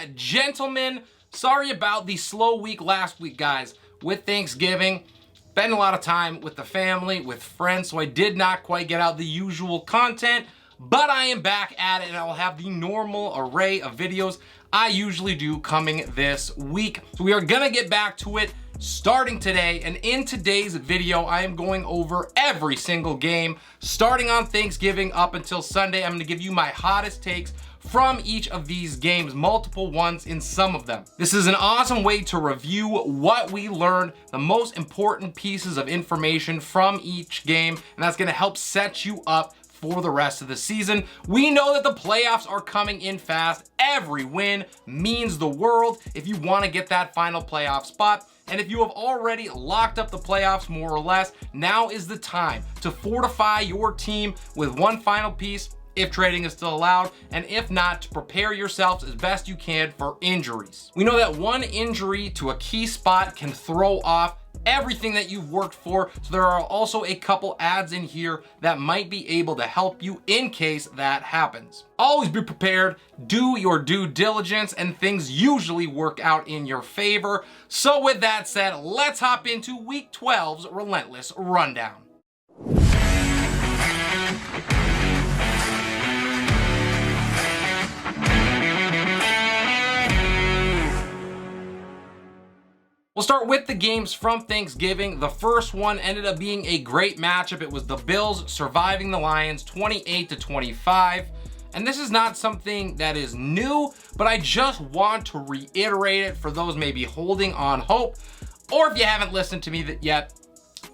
gentlemen. Sorry about the slow week last week, guys. With Thanksgiving, spent a lot of time with the family, with friends, so I did not quite get out the usual content, but I am back at it, and I'll have the normal array of videos I usually do coming this week. So we are gonna get back to it starting today, and in today's video, I am going over every single game, starting on Thanksgiving up until Sunday. I'm gonna give you my hottest takes from each of these games, multiple ones in some of them. This is an awesome way to review what we learned, the most important pieces of information from each game, and that's gonna help set you up for the rest of the season. We know that the playoffs are coming in fast. Every win means the world if you want to get that final playoff spot. And if you have already locked up the playoffs more or less, now is the time to fortify your team with one final piece, if trading is still allowed, and if not, to prepare yourselves as best you can for injuries. We know that one injury to a key spot can throw off everything that you've worked for, so there are also a couple ads in here that might be able to help you in case that happens. Always be prepared, do your due diligence, and things usually work out in your favor. So with that said, let's hop into Week 12's Relentless Rundown. We'll start with the games from Thanksgiving. The first one ended up being a great matchup. It was the Bills surviving the Lions 28-25. And this is not something that is new, but I just want to reiterate it for those maybe holding on hope, or if you haven't listened to me yet.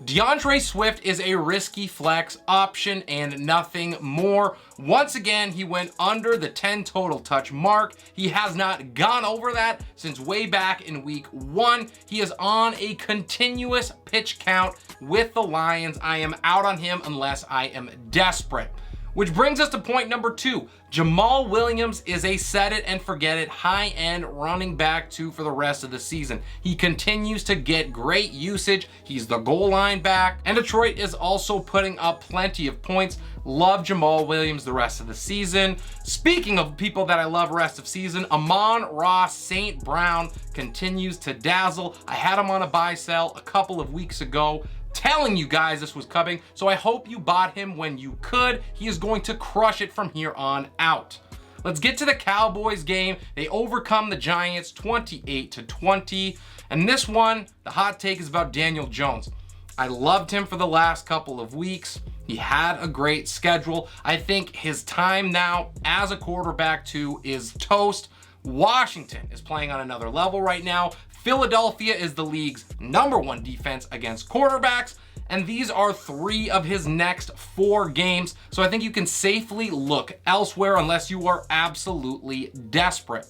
DeAndre Swift is a risky flex option and nothing more. Once again, he went under the 10 total touch mark. He has not gone over that since way back in week 1. He is on a continuous pitch count with the Lions. I am out on him unless I am desperate. Which brings us to point number 2. Jamal Williams is a set it and forget it high-end running back 2 for the rest of the season. He continues to get great usage. He's the goal line back, and Detroit is also putting up plenty of points. Love Jamal Williams the rest of the season. Speaking of people that I love rest of season, Amon-Ra St. Brown continues to dazzle. I had him on a buy sell a couple of weeks ago, telling you guys this was coming, so I hope you bought him when you could. He is going to crush it from here on out. Let's get to the Cowboys game. They overcome the Giants 28-20, and this one, the hot take is about Daniel Jones. I loved him for the last couple of weeks. He had a great schedule. I think his time now as a quarterback 2 is toast. Washington is playing on another level right now. Philadelphia is the league's #1 defense against quarterbacks, and these are 3 of his next 4 games, so I think you can safely look elsewhere unless you are absolutely desperate.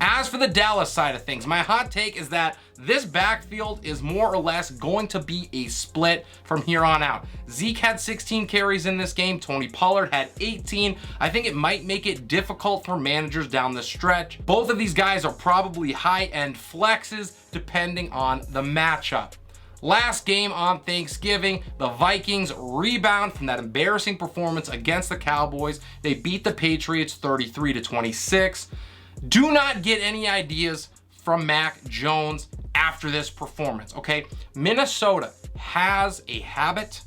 As for the Dallas side of things, my hot take is that this backfield is more or less going to be a split from here on out. Zeke had 16 carries in this game. Tony Pollard had 18. I think it might make it difficult for managers down the stretch. Both of these guys are probably high-end flexes depending on the matchup. Last game on Thanksgiving, the Vikings rebound from that embarrassing performance against the Cowboys. They beat the Patriots 33-26. Do not get any ideas from Mac Jones after this performance, okay? Minnesota has a habit,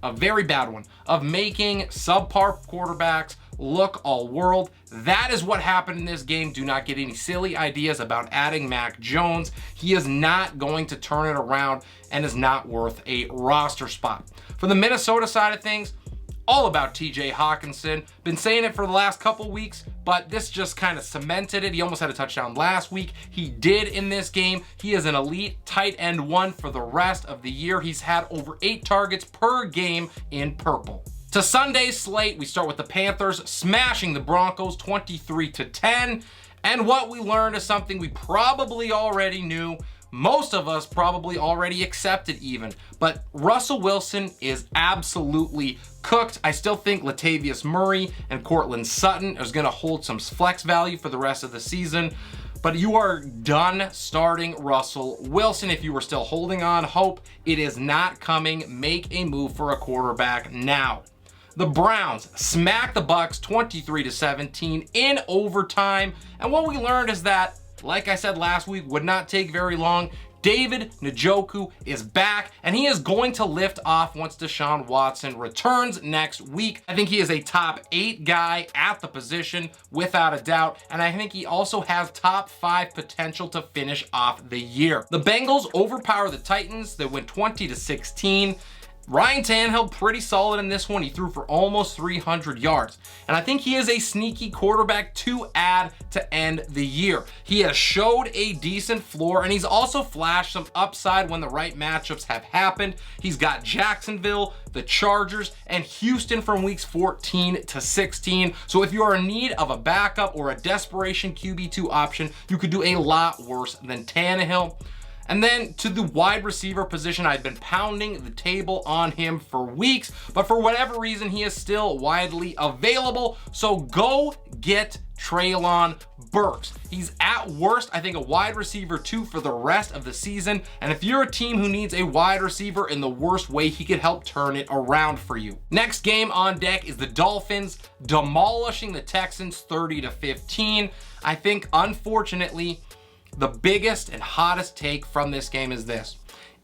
a very bad one, of making subpar quarterbacks look all world. That is what happened in this game. Do not get any silly ideas about adding Mac Jones. He is not going to turn it around and is not worth a roster spot. For the Minnesota side of things, all about TJ Hockenson. Been saying it for the last couple weeks, but this just kind of cemented it. He almost had a touchdown last week. He did in this game. He is an elite tight end 1 for the rest of the year. He's had over 8 targets per game in purple. To Sunday's slate, we start with the Panthers smashing the Broncos 23-10. And what we learned is something we probably already knew. Most of us probably already accepted even, but Russell Wilson is absolutely cooked. I still think Latavius Murray and Cortland Sutton is going to hold some flex value for the rest of the season, but you are done starting Russell Wilson. If you were still holding on hope, it is not coming. Make a move for a quarterback now. The Browns smacked the Bucs 23-17 in overtime, and what we learned is that like I said last week, would not take very long. David Njoku is back, and he is going to lift off once Deshaun Watson returns next week. I think he is a top 8 guy at the position, without a doubt, and I think he also has top 5 potential to finish off the year. The Bengals overpower the Titans. They win 20-16. Ryan Tannehill, pretty solid in this one. He threw for almost 300 yards. And I think he is a sneaky quarterback to add to end the year. He has showed a decent floor, and he's also flashed some upside when the right matchups have happened. He's got Jacksonville, the Chargers, and Houston from weeks 14-16. So if you are in need of a backup or a desperation QB2 option, you could do a lot worse than Tannehill. And then to the wide receiver position, I've been pounding the table on him for weeks, but for whatever reason, he is still widely available. So go get Treylon Burks. He's at worst, I think, a wide receiver 2 for the rest of the season. And if you're a team who needs a wide receiver in the worst way, he could help turn it around for you. Next game on deck is the Dolphins demolishing the Texans 30-15. I think, unfortunately, the biggest and hottest take from this game is this.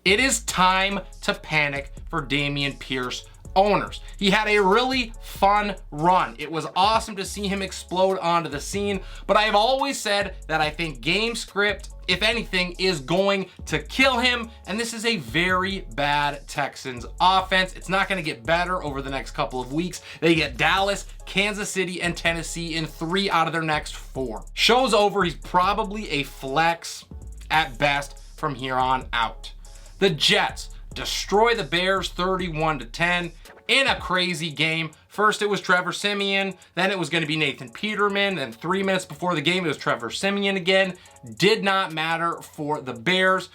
It is time to panic for Dameon Pierce owners. He had a really fun run. It was awesome to see him explode onto the scene, but I have always said that I think game script, if anything, is going to kill him, and this is a very bad Texans offense. It's not going to get better over the next couple of weeks. They get Dallas, Kansas City, and Tennessee in 3 out of their next 4. Show's over. He's probably a flex at best from here on out. The Jets destroy the Bears 31-10 in a crazy game. First, it was Trevor Siemian. Then it was going to be Nathan Peterman. Then 3 minutes before the game, it was Trevor Siemian again. Did not matter for the Bears.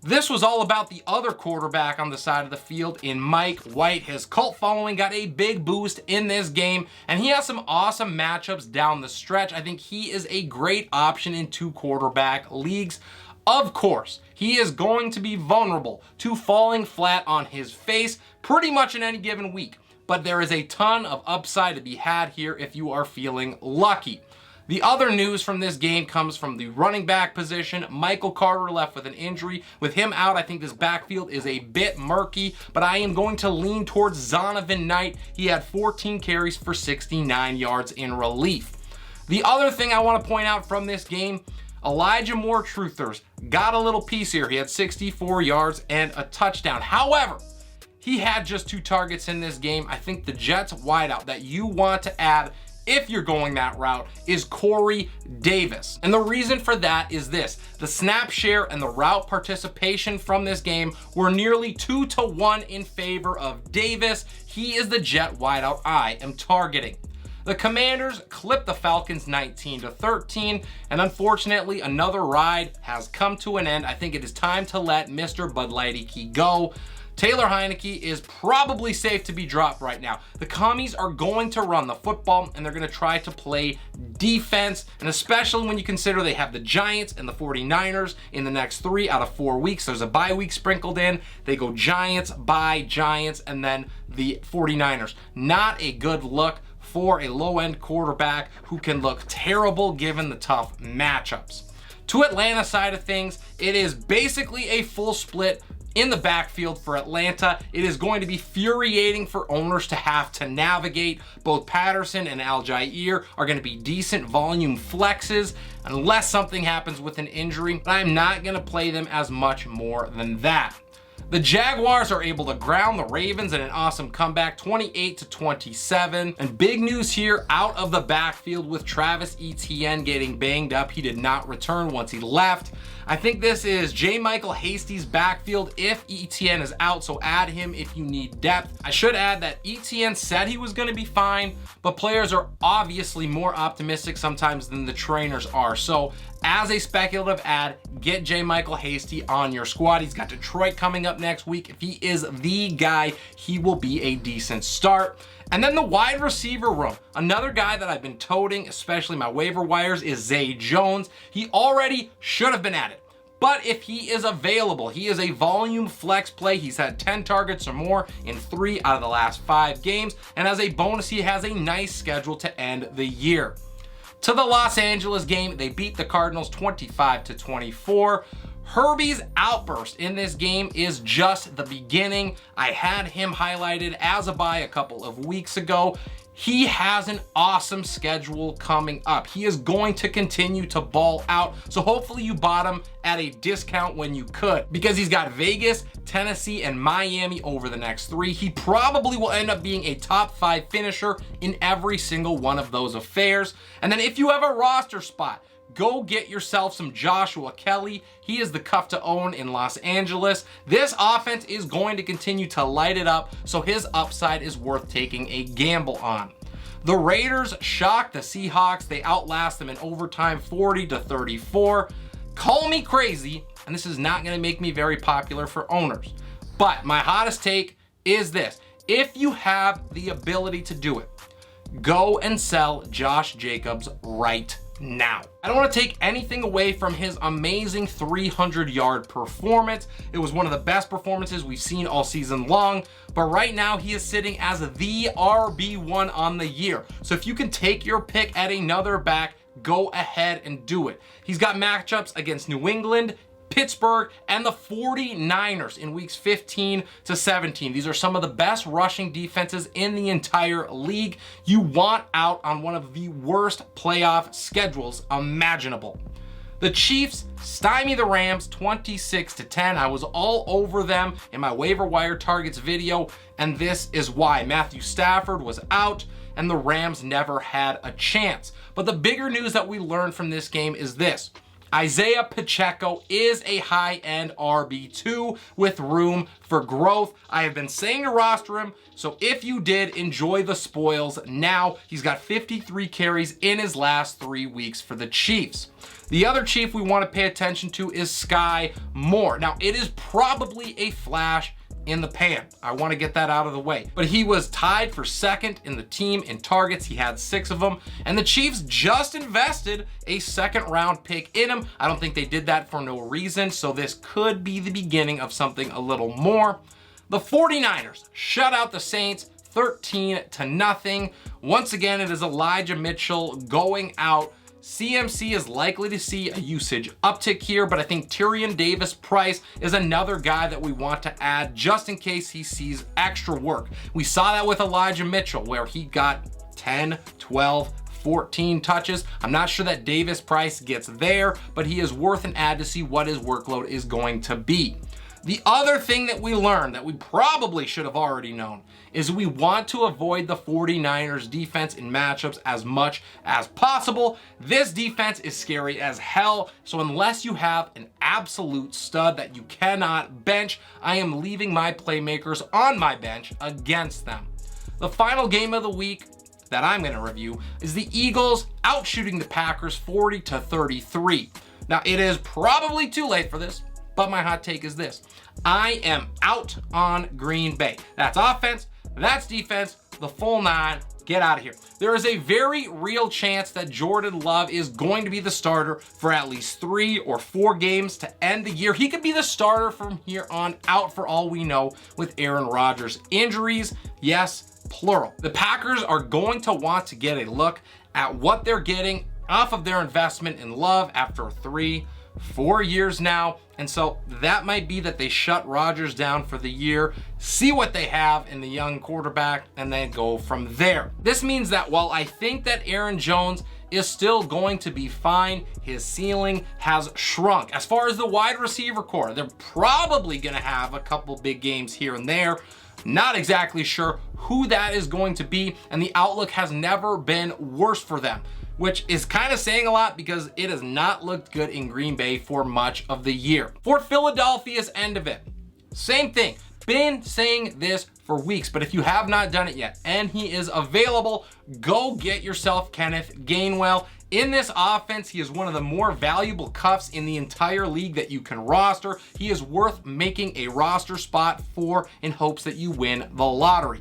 This was all about the other quarterback on the side of the field in Mike White. His cult following got a big boost in this game, and he has some awesome matchups down the stretch. I think he is a great option in 2 quarterback leagues. Of course, he is going to be vulnerable to falling flat on his face pretty much in any given week, but there is a ton of upside to be had here if you are feeling lucky. The other news from this game comes from the running back position. Michael Carter left with an injury. With him out, I think this backfield is a bit murky, but I am going to lean towards Zonovan Knight. He had 14 carries for 69 yards in relief. The other thing I want to point out from this game, Elijah Moore truthers got a little piece here. He had 64 yards and a touchdown. However, he had just 2 targets in this game. I think the Jets wideout that you want to add if you're going that route is Corey Davis. And the reason for that is this. The snap share and the route participation from this game were nearly 2-1 in favor of Davis. He is the Jet wideout I am targeting. The Commanders clipped the Falcons 19-13, and unfortunately, another ride has come to an end. I think it is time to let Mr. Bud Lighty go. Taylor Heineke is probably safe to be dropped right now. The Commies are going to run the football, and they're going to try to play defense, and especially when you consider they have the Giants and the 49ers in the next 3 out of 4 weeks. There's a bye week sprinkled in. They go Giants, bye, Giants, and then the 49ers. Not a good look for a low-end quarterback who can look terrible given the tough matchups. To Atlanta side of things, it is basically a full split in the backfield for Atlanta. It is going to be infuriating for owners to have to navigate. Both Patterson and Algier are going to be decent volume flexes unless something happens with an injury, but I'm not going to play them as much more than that. The Jaguars are able to ground the Ravens in an awesome comeback, 28-27. And big news here out of the backfield with Travis Etienne getting banged up. He did not return once he left. I think this is J. Michael Hasty's backfield if Etienne is out, so add him if you need depth. I should add that Etienne said he was going to be fine, but players are obviously more optimistic sometimes than the trainers are. So as a speculative add, get J. Michael Hasty on your squad. He's got Detroit coming up next week. If he is the guy, he will be a decent start. And then the wide receiver room. Another guy that I've been toting, especially my waiver wires, is Zay Jones. He already should have been added. But if he is available, he is a volume flex play. He's had 10 targets or more in 3 out of the last 5 games. And as a bonus, he has a nice schedule to end the year. To the Los Angeles game, they beat the Cardinals 25-24. Herbie's outburst in this game is just the beginning. I had him highlighted as a buy a couple of weeks ago. He has an awesome schedule coming up. He is going to continue to ball out. So hopefully you bought him at a discount when you could, because he's got Vegas, Tennessee, and Miami over the next 3. He probably will end up being a top 5 finisher in every single one of those affairs. And then if you have a roster spot, go get yourself some Joshua Kelly. He is the cuff to own in Los Angeles. This offense is going to continue to light it up, so his upside is worth taking a gamble on. The Raiders shocked the Seahawks. They outlast them in overtime 40-34. Call me crazy, and this is not going to make me very popular for owners, but my hottest take is this. If you have the ability to do it, go and sell Josh Jacobs right now. I don't want to take anything away from his amazing 300-yard performance. It was one of the best performances we've seen all season long, but right now he is sitting as the RB1 on the year. So if you can take your pick at another back, go ahead and do it. He's got matchups against New England, Pittsburgh, and the 49ers in weeks 15 to 17. These are some of the best rushing defenses in the entire league. You want out on one of the worst playoff schedules imaginable. The Chiefs stymie the Rams 26-10. I was all over them in my waiver wire targets video, and this is why. Matthew Stafford was out, and the Rams never had a chance. But the bigger news that we learned from this game is this. Isaiah Pacheco is a high-end RB2 with room for growth. I have been saying to roster him, so if you did, enjoy the spoils now. He's got 53 carries in his last 3 weeks for the Chiefs. The other Chief we want to pay attention to is Sky Moore. Now, it is probably a flash in the pan. I want to get that out of the way. But he was tied for second in the team in targets. He had 6 of them. And the Chiefs just invested a second-round pick in him. I don't think they did that for no reason. So this could be the beginning of something a little more. The 49ers shut out the Saints 13-0. Once again, it is Elijah Mitchell going out. CMC is likely to see a usage uptick here, but I think Tyrion Davis-Price is another guy that we want to add just in case he sees extra work. We saw that with Elijah Mitchell where he got 10, 12, 14 touches. I'm not sure that Davis-Price gets there, but he is worth an add to see what his workload is going to be. The other thing that we learned that we probably should have already known is we want to avoid the 49ers defense in matchups as much as possible. This defense is scary as hell, so unless you have an absolute stud that you cannot bench, I am leaving my playmakers on my bench against them. The final game of the week that I'm going to review is the Eagles outshooting the Packers 40-33. Now, it is probably too late for this, but my hot take is this. I am out on Green Bay. That's offense, that's defense, the full 9. Get out of here. There is a very real chance that Jordan Love is going to be the starter for at least 3 or 4 games to end the year. He could be the starter from here on out for all we know with Aaron Rodgers' injuries. Yes, plural. The Packers are going to want to get a look at what they're getting off of their investment in Love after 3-4 years now. And so that might be that they shut Rodgers down for the year, see what they have in the young quarterback, and then go from there. This means that while I think that Aaron Jones is still going to be fine, his ceiling has shrunk. As far as the wide receiver core, they're probably going to have a couple big games here and there. Not exactly sure who that is going to be, and the outlook has never been worse for them, which is kind of saying a lot because it has not looked good in Green Bay for much of the year. For Philadelphia's end of it, same thing. Been saying this for weeks, but if you have not done it yet and he is available, go get yourself Kenneth Gainwell. In this offense, he is one of the more valuable cuffs in the entire league that you can roster. He is worth making a roster spot for in hopes that you win the lottery.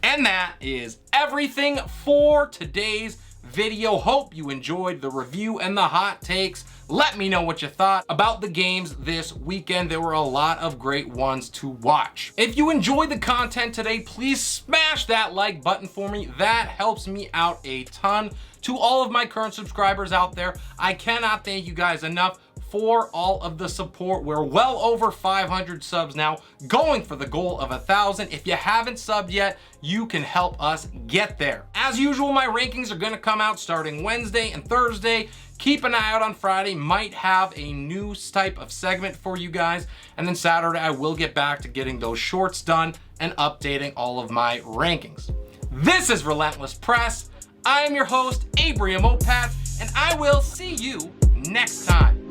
And that is everything for today's video. Hope you enjoyed the review and the hot takes. Let me know what you thought about the games this weekend. There were a lot of great ones to watch. If you enjoyed the content today, please smash that like button for me. That helps me out a ton. To all of my current subscribers out there, I cannot thank you guys enough for all of the support. We're well over 500 subs now, going for the goal of 1,000. If you haven't subbed yet, you can help us get there. As usual, my rankings are gonna come out starting Wednesday and Thursday. Keep an eye out on Friday, might have a new type of segment for you guys. And then Saturday, I will get back to getting those shorts done and updating all of my rankings. This is Relentless Press. I am your host, Abraham Opat, and I will see you next time.